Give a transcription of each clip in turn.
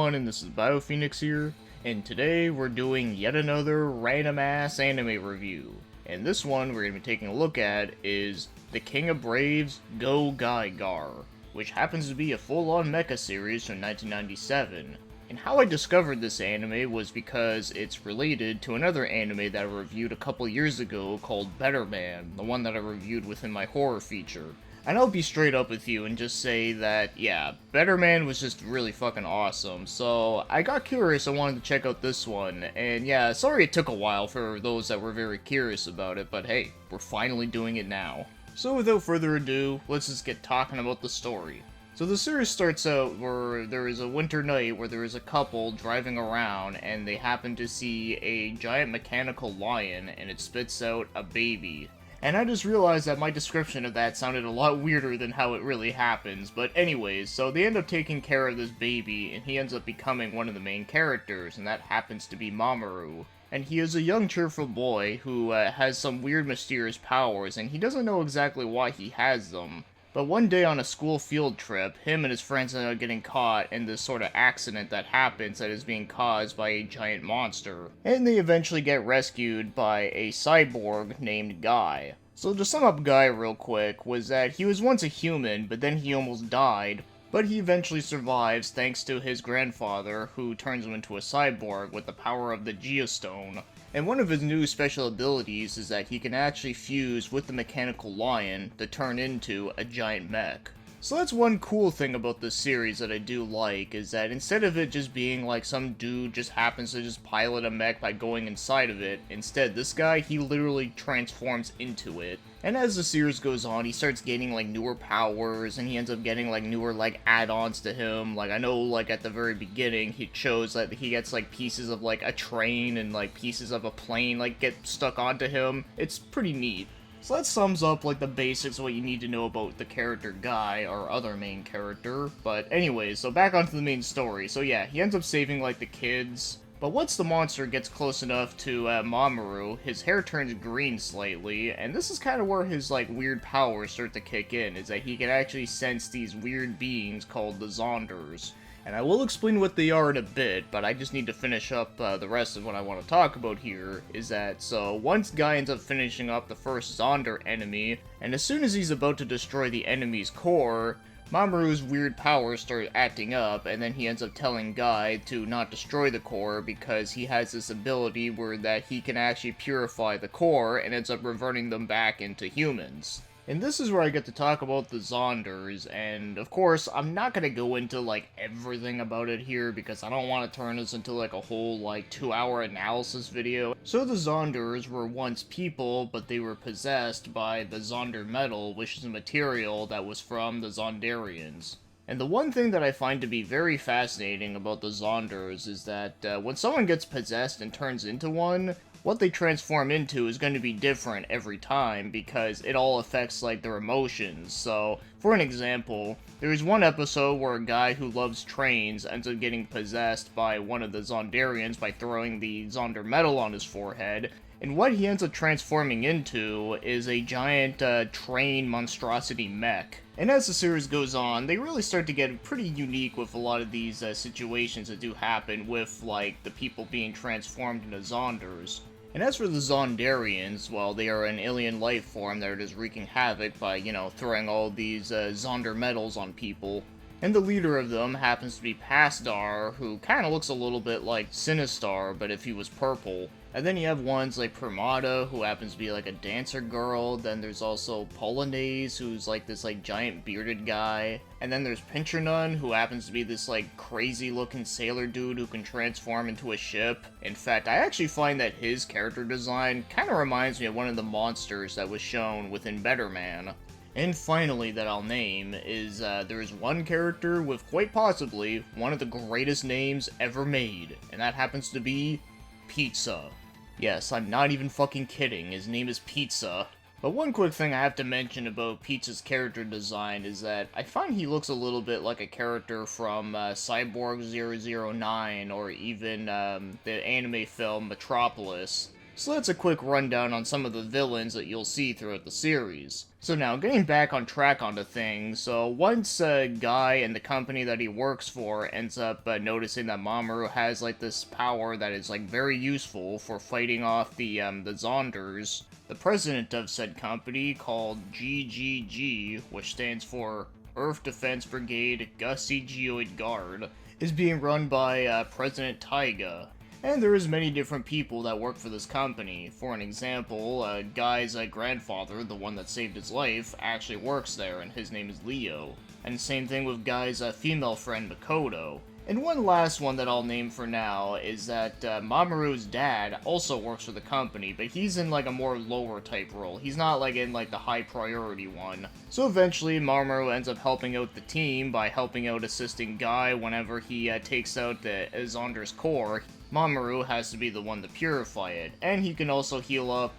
everyone, and this is BioPhoenix here, and today we're doing yet another random-ass anime review. And this one we're going to be taking a look at is The King of Braves GaoGaiGar, which happens to be a full-on mecha series from 1997. And how I discovered this anime was because it's related to another anime that I reviewed a couple years ago called Betterman, the one that I reviewed within my horror feature. And I'll be straight up with you and just say that, yeah, Betterman was just really fucking awesome, so I got curious, I wanted to check out this one, and yeah, sorry it took a while for those that were very curious about it, but hey, we're finally doing it now. So without further ado, let's just get talking about the story. So the series starts out where there is a winter night where there is a couple driving around and they happen to see a giant mechanical lion and it spits out a baby. And I just realized that my description of that sounded a lot weirder than how it really happens, but anyways, so they end up taking care of this baby, and he ends up becoming one of the main characters, and that happens to be Mamoru. And he is a young, cheerful boy who has some weird, mysterious powers, and he doesn't know exactly why he has them. But one day on a school field trip, him and his friends end up getting caught in this sort of accident that happens that is being caused by a giant monster. And they eventually get rescued by a cyborg named Guy. So to sum up Guy real quick, was that he was once a human, but then he almost died. But he eventually survives thanks to his grandfather, who turns him into a cyborg with the power of the Geostone. And one of his new special abilities is that he can actually fuse with the mechanical lion to turn into a giant mech. So that's one cool thing about this series that I do like, is that instead of it just being like some dude just happens to just pilot a mech by going inside of it, instead this guy, he literally transforms into it. And as the series goes on, he starts gaining like newer powers, and he ends up getting like newer like add-ons to him. Like I know like at the very beginning, he shows that he gets like pieces of like a train and like pieces of a plane like get stuck onto him. It's pretty neat. So that sums up, like, the basics of what you need to know about the character Guy, our other main character. But anyways, so back onto the main story. So yeah, he ends up saving, like, the kids. But once the monster gets close enough to Mamoru, his hair turns green slightly, and this is kind of where his, like, weird powers start to kick in, is that he can actually sense these weird beings called the Zonders. And I will explain what they are in a bit, but I just need to finish up the rest of what I want to talk about here, is that, so once Guy ends up finishing up the first Zonder enemy, and as soon as he's about to destroy the enemy's core, Mamoru's weird powers start acting up, and then he ends up telling Guy to not destroy the core because he has this ability where that he can actually purify the core and ends up reverting them back into humans. And this is where I get to talk about the Zonders, and of course, I'm not gonna go into, like, everything about it here, because I don't want to turn this into, like, a whole, like, 2-hour analysis video. So the Zonders were once people, but they were possessed by the Zonder metal, which is a material that was from the Zondarians. And the one thing that I find to be very fascinating about the Zonders is that when someone gets possessed and turns into one, what they transform into is going to be different every time because it all affects like their emotions. So, for an example, there is one episode where a guy who loves trains ends up getting possessed by one of the Zondarians by throwing the Zonder metal on his forehead, and what he ends up transforming into is a giant train monstrosity mech. And as the series goes on, they really start to get pretty unique with a lot of these situations that do happen with, like, the people being transformed into Zonders. And as for the Zondarians, well, they are an alien life form that are just wreaking havoc by, you know, throwing all these Zonder metals on people. And the leader of them happens to be Pastar, who kind of looks a little bit like Sinistar, but if he was purple. And then you have ones like Permata, who happens to be like a dancer girl. Then there's also Polonaise, who's like this like giant bearded guy. And then there's Pinchernun, who happens to be this like crazy looking sailor dude who can transform into a ship. In fact, I actually find that his character design kind of reminds me of one of the monsters that was shown within Betterman. And finally, that I'll name, is there is one character with quite possibly one of the greatest names ever made, and that happens to be Pizza. Yes, I'm not even fucking kidding, his name is Pizza. But one quick thing I have to mention about Pizza's character design is that I find he looks a little bit like a character from Cyborg 009 or even the anime film Metropolis. So that's a quick rundown on some of the villains that you'll see throughout the series. So now, getting back on track onto things, so once Guy and the company that he works for ends up noticing that Mamoru has like this power that is like very useful for fighting off the Zonders, the president of said company, called GGG, which stands for Earth Defense Brigade Gussie Geoid Guard, is being run by President Taiga. And there is many different people that work for this company. For an example, Guy's grandfather, the one that saved his life, actually works there, and his name is Leo. And same thing with Guy's female friend, Makoto. And one last one that I'll name for now is that Mamoru's dad also works for the company, but he's in like a more lower type role. He's not like in like the high priority one. So eventually Mamoru ends up helping out the team by helping out assisting Guy whenever he takes out the Zonders core. Mamoru has to be the one to purify it, and he can also heal up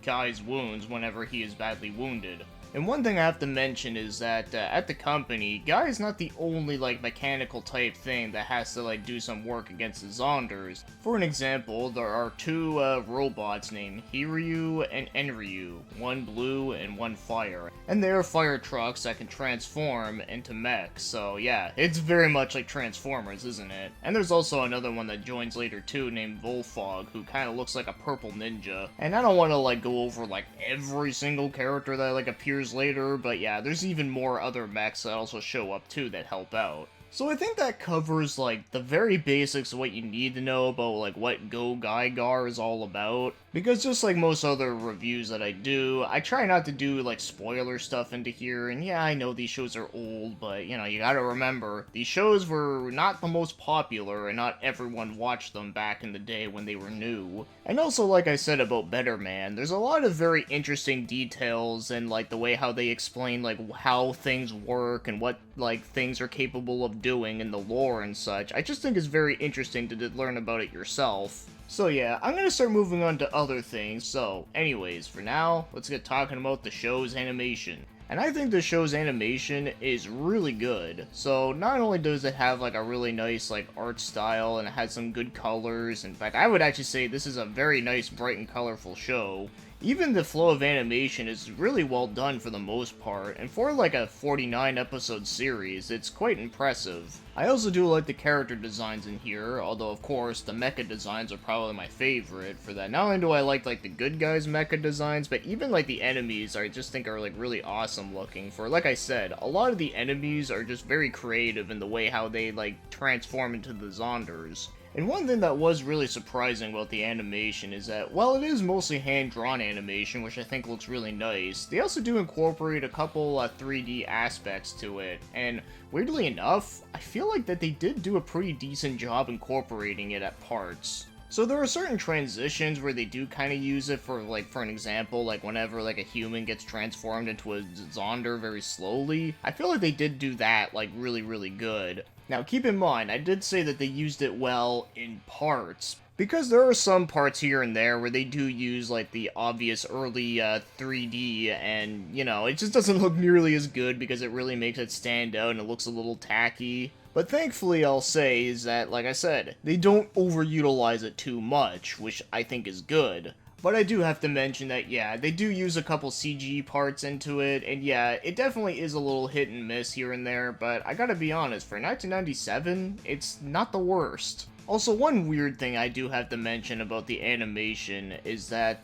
Guy's wounds whenever he is badly wounded. And one thing I have to mention is that at the company, Guy is not the only like mechanical type thing that has to like do some work against the Zonders. For an example, there are two robots named Hiryu and Enryu, one blue and one fire. And they are fire trucks that can transform into mechs, so yeah, it's very much like Transformers, isn't it? And there's also another one that joins later too named Volfog, who kind of looks like a purple ninja. And I don't want to like go over like every single character that like appears later, but yeah, there's even more other mechs that also show up too that help out. So I think that covers like the very basics of what you need to know about like what GaoGaiGar is all about. Because just like most other reviews that I do, I try not to do like spoiler stuff into here, and yeah, I know these shows are old, but you know, you gotta remember, these shows were not the most popular and not everyone watched them back in the day when they were new. And also, like I said about Betterman, there's a lot of very interesting details and like the way how they explain like how things work and what like things are capable of doing in the lore and such. I just think it's very interesting to learn about it yourself. So yeah, I'm gonna start moving on to other things, so anyways, for now, let's get talking about the show's animation. And I think the show's animation is really good. So not only does it have like a really nice like art style and it has some good colors, in fact I would actually say this is a very nice, bright and colorful show. Even the flow of animation is really well done for the most part, and for like a 49 episode series, it's quite impressive. I also do like the character designs in here, although of course the mecha designs are probably my favorite for that. Not only do I like the good guys mecha designs, but even like the enemies I just think are like really awesome looking. For like I said, a lot of the enemies are just very creative in the way how they like transform into the Zonders. And one thing that was really surprising about the animation is that, while it is mostly hand-drawn animation, which I think looks really nice, they also do incorporate a couple 3D aspects to it, and weirdly enough, I feel like that they did do a pretty decent job incorporating it at parts. So there are certain transitions where they do kind of use it for, like, for an example, like whenever, like, a human gets transformed into a Zonder very slowly. I feel like they did do that, like, really, really good. Now, keep in mind, I did say that they used it well in parts, because there are some parts here and there where they do use, like, the obvious early 3D, and, you know, it just doesn't look nearly as good because it really makes it stand out and it looks a little tacky. But thankfully, I'll say, is that, like I said, they don't overutilize it too much, which I think is good. But I do have to mention that, yeah, they do use a couple CG parts into it, and yeah, it definitely is a little hit and miss here and there, but I gotta be honest, for 1997, it's not the worst. Also, one weird thing I do have to mention about the animation is that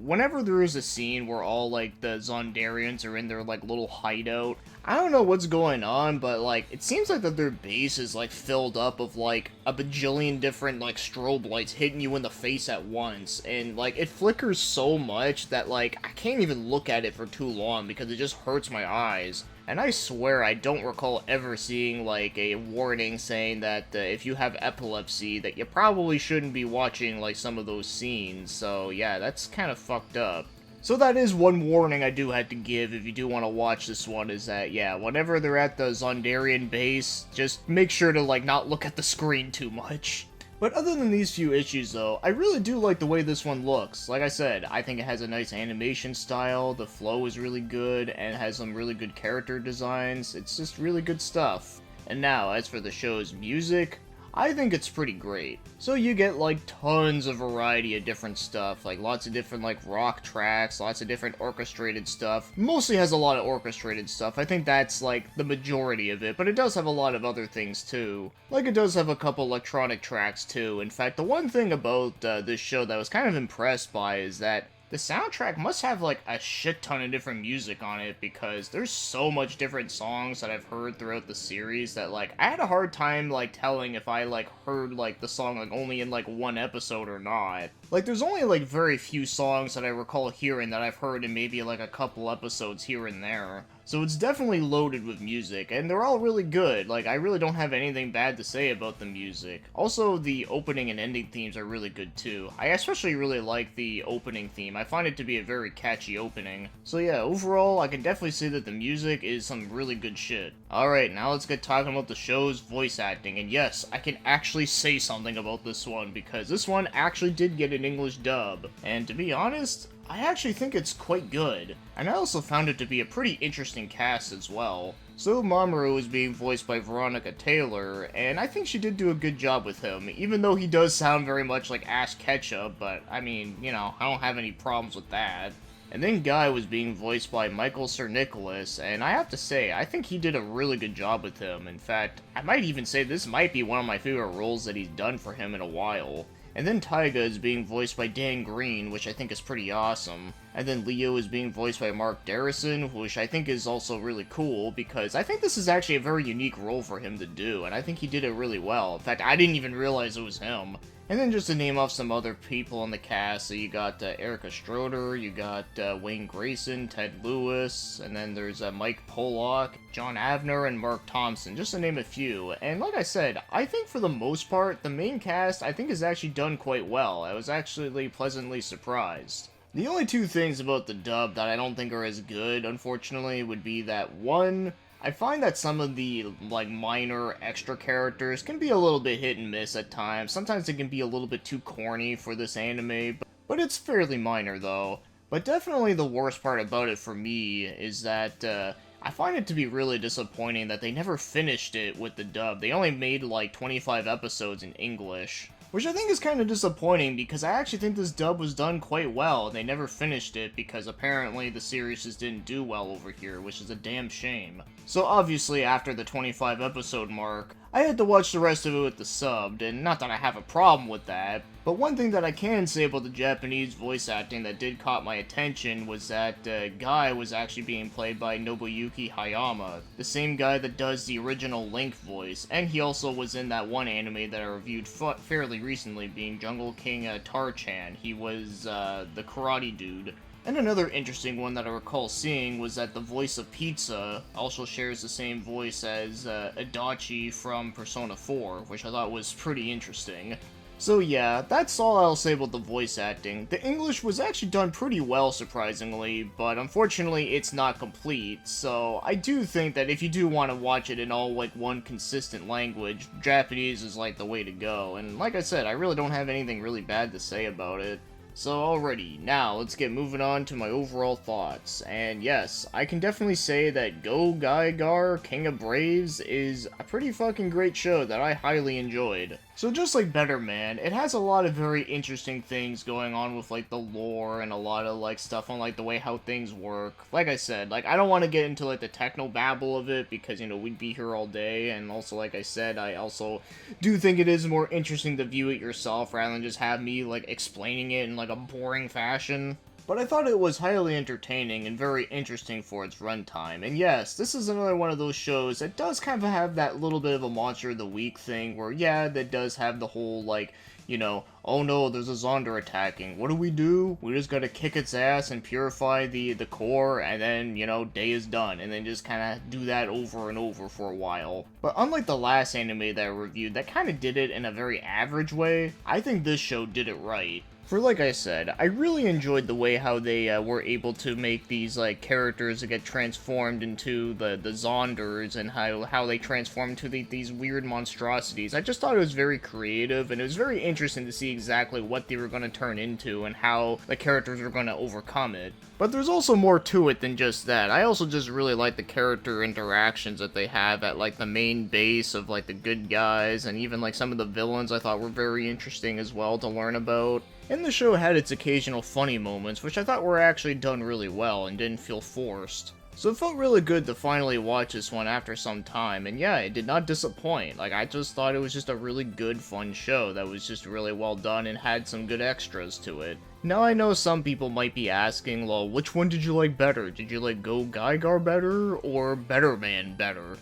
whenever there is a scene where all, like, the Zondarians are in their, like, little hideout, I don't know what's going on, but, like, it seems like that their base is, like, filled up of, like, a bajillion different, like, strobe lights hitting you in the face at once, and, like, it flickers so much that, like, I can't even look at it for too long because it just hurts my eyes. And I swear I don't recall ever seeing, like, a warning saying that if you have epilepsy, that you probably shouldn't be watching, like, some of those scenes, so yeah, that's kind of fucked up. So that is one warning I do have to give if you do want to watch this one, is that, yeah, whenever they're at the Zondarian base, just make sure to, like, not look at the screen too much. But other than these few issues though, I really do like the way this one looks. Like I said, I think it has a nice animation style, the flow is really good, and has some really good character designs. It's just really good stuff. And now, as for the show's music, I think it's pretty great. So you get like tons of variety of different stuff, like lots of different like rock tracks, lots of different orchestrated stuff. Mostly has a lot of orchestrated stuff. I think that's like the majority of it, but it does have a lot of other things too. Like it does have a couple electronic tracks too. In fact, the one thing about this show that I was kind of impressed by is that the soundtrack must have like a shit ton of different music on it, because there's so much different songs that I've heard throughout the series that like I had a hard time like telling if I like heard like the song like only in like one episode or not. Like there's only like very few songs that I recall hearing that I've heard in maybe like a couple episodes here and there. So it's definitely loaded with music, and they're all really good. Like, I really don't have anything bad to say about the music. Also, the opening and ending themes are really good too. I especially really like the opening theme. I find it to be a very catchy opening. So yeah, overall, I can definitely say that the music is some really good shit. Alright, now let's get talking about the show's voice acting, and yes, I can actually say something about this one, because this one actually did get an English dub. And to be honest, I actually think it's quite good, and I also found it to be a pretty interesting cast as well. So Mamoru is being voiced by Veronica Taylor, and I think she did do a good job with him, even though he does sound very much like Ash Ketchum, but I mean, you know, I don't have any problems with that. And then Guy was being voiced by Michael Sir Nicholas, and I have to say, I think he did a really good job with him. In fact, I might even say this might be one of my favorite roles that he's done for him in a while. And then Taiga is being voiced by Dan Green, which I think is pretty awesome. And then Leo is being voiced by Mark Darrison, which I think is also really cool, because I think this is actually a very unique role for him to do, and I think he did it really well. In fact, I didn't even realize it was him. And then just to name off some other people in the cast, so you got Erica Stroder, you got Wayne Grayson, Ted Lewis, and then there's Mike Pollock, John Avner, and Mark Thompson, just to name a few. And like I said, I think for the most part, the main cast I think is actually done quite well. I was actually pleasantly surprised. The only two things about the dub that I don't think are as good, unfortunately, would be that one, I find that some of the, like, minor extra characters can be a little bit hit and miss at times. Sometimes they can be a little bit too corny for this anime, but it's fairly minor, though. But definitely the worst part about it for me is that, I find it to be really disappointing that they never finished it with the dub. They only made, like, 25 episodes in English. Which I think is kind of disappointing, because I actually think this dub was done quite well, and they never finished it because apparently the series just didn't do well over here, which is a damn shame. So obviously after the 25 episode mark, I had to watch the rest of it with the subbed, and not that I have a problem with that, but one thing that I can say about the Japanese voice acting that did caught my attention was that Guy was actually being played by Nobuyuki Hayama, the same guy that does the original Link voice, and he also was in that one anime that I reviewed fairly recently, being Jungle King Tar-chan. He was the karate dude. And another interesting one that I recall seeing was that the voice of Pizza also shares the same voice as Adachi from Persona 4, which I thought was pretty interesting. So yeah, that's all I'll say about the voice acting. The English was actually done pretty well, surprisingly, but unfortunately it's not complete, so I do think that if you do want to watch it in all like one consistent language, Japanese is like the way to go, and like I said, I really don't have anything really bad to say about it. So alrighty, now let's get moving on to my overall thoughts, and yes, I can definitely say that GaoGaiGar, King of Braves is a pretty fucking great show that I highly enjoyed. So just like Betterman, it has a lot of very interesting things going on with like the lore and a lot of like stuff on like the way how things work. Like I said, like I don't want to get into like the techno babble of it because, you know, we'd be here all day, and also like I said, I also do think it is more interesting to view it yourself rather than just have me like explaining it in like a boring fashion. But I thought it was highly entertaining and very interesting for its runtime. And yes, this is another one of those shows that does kind of have that little bit of a Monster of the Week thing, where yeah, that does have the whole, like, you know, oh no, there's a Zonder attacking. What do? We just gotta kick its ass and purify the core, and then, you know, day is done. And then just kind of do that over and over for a while. But unlike the last anime that I reviewed that kind of did it in a very average way, I think this show did it right. For like I said, I really enjoyed the way how they were able to make these like characters that get transformed into the Zonders, and how they transform into these weird monstrosities. I just thought it was very creative, and it was very interesting to see exactly what they were going to turn into and how the characters were going to overcome it. But there's also more to it than just that. I also just really like the character interactions that they have at like the main base of like the good guys, and even like some of the villains I thought were very interesting as well to learn about. And the show had its occasional funny moments, which I thought were actually done really well and didn't feel forced. So it felt really good to finally watch this one after some time, and yeah, it did not disappoint. Like, I just thought it was just a really good, fun show that was just really well done and had some good extras to it. Now, I know some people might be asking, well, which one did you like better? Did you like GaoGaiGar better, or Betterman better?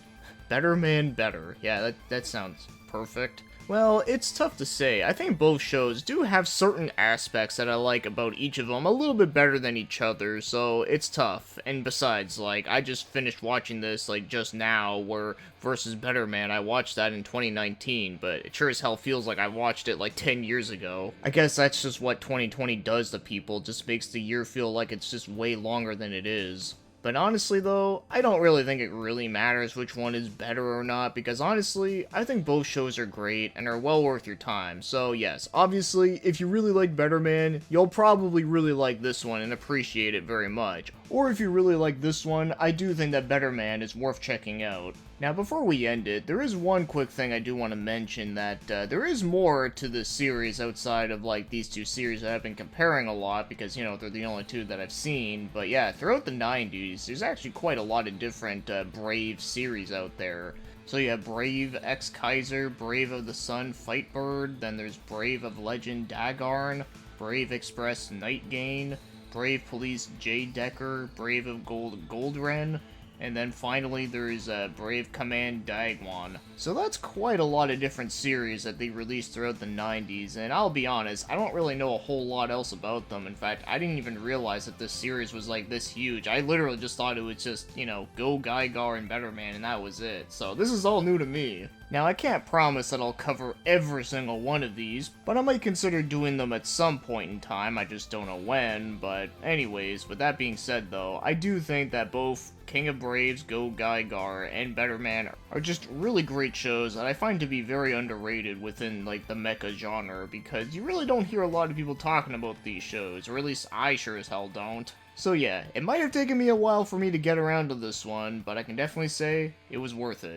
Betterman better. Yeah, that sounds perfect. Well, it's tough to say. I think both shows do have certain aspects that I like about each of them a little bit better than each other, so it's tough. And besides, like, I just finished watching this, like, just now, where versus Betterman, I watched that in 2019, but it sure as hell feels like I watched it, like, 10 years ago. I guess that's just what 2020 does to people, just makes the year feel like it's just way longer than it is. But honestly though, I don't really think it really matters which one is better or not, because honestly, I think both shows are great and are well worth your time. So yes, obviously, if you really like Betterman, you'll probably really like this one and appreciate it very much. Or if you really like this one, I do think that Betterman is worth checking out. Now before we end it, there is one quick thing I do want to mention, that there is more to this series outside of like these two series that I've been comparing a lot, because, you know, they're the only two that I've seen. But yeah, throughout the 90s, there's actually quite a lot of different Brave series out there. So you have Brave X Kaiser, Brave of the Sun Fightbird, then there's Brave of Legend Dagarn, Brave Express Nightgain, Brave Police J Decker, Brave of Gold Goldren, and then finally there's Brave Command Dagwon. So that's quite a lot of different series that they released throughout the 90s, and I'll be honest, I don't really know a whole lot else about them. In fact, I didn't even realize that this series was like this huge. I literally just thought it was just, you know, GaoGaiGar and Betterman, and that was it. So this is all new to me. Now, I can't promise that I'll cover every single one of these, but I might consider doing them at some point in time. I just don't know when. But anyways, with that being said though, I do think that both King of Braves, GaoGaiGar, and Betterman are just really great shows that I find to be very underrated within like the mecha genre, because you really don't hear a lot of people talking about these shows, or at least I sure as hell don't. So yeah, it might have taken me a while for me to get around to this one, but I can definitely say it was worth it.